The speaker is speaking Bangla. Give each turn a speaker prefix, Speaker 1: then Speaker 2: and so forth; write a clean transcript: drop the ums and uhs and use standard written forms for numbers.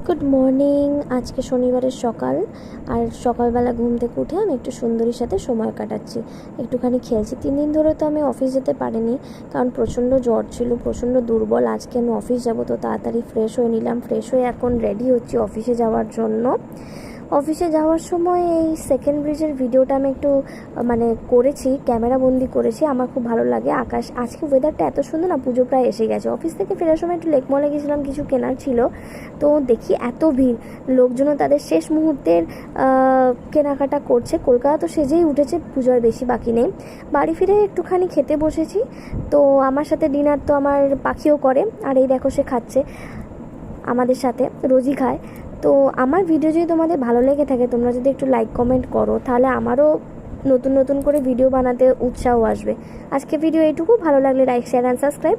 Speaker 1: Good morning. আজকে শনিবারের সকাল, আর সকালবেলা ঘুম থেকে উঠে আমি একটু সুন্দরীর সাথে সময় কাটাচ্ছি, একটুখানি খেলছি। 3 দিন ধরে তো আমি অফিস যেতে পারিনি, কারণ প্রচণ্ড জ্বর ছিল, প্রচণ্ড দুর্বল। আজকে আমি অফিস যাব, তো তাড়াতাড়ি ফ্রেশ হয়ে নিলাম। ফ্রেশ হয়ে এখন রেডি হচ্ছি অফিসে যাওয়ার জন্য। অফিসে যাওয়ার সময় এই সেকেন্ড ব্রিজের ভিডিওটা আমি একটু করেছি, ক্যামেরা বন্দি করেছি। আমার খুব ভালো লাগে আকাশ। আজকে ওয়েদারটা এত সুন্দর না, পুজো প্রায় এসে গেছে। অফিস থেকে ফেরার সময় একটু লেক মলে গেছিলাম, কিছু কেনার ছিল। তো দেখি এত ভিড়, লোকজনও তাদের শেষ মুহূর্তের কেনাকাটা করছে। কলকাতা তো সেজেই উঠেছে, পুজোর বেশি বাকি নেই। বাড়ি ফিরে একটুখানি খেতে বসেছি। তো আমার সাথে ডিনার তো আমার পাখিও করে, আর এই দেখো সে খাচ্ছে আমাদের সাথে, রোজই খায়। তো আমার ভিডিও যদি তোমাদের ভালো লেগে থাকে, তোমরা যদি একটু লাইক কমেন্ট করো, তাহলে আমারও নতুন নতুন করে ভিডিও বানাতে উৎসাহ আসবে। আজকে ভিডিও এইটুকু। ভালো লাগলে লাইক, শেয়ার অ্যান্ড সাবস্ক্রাইব।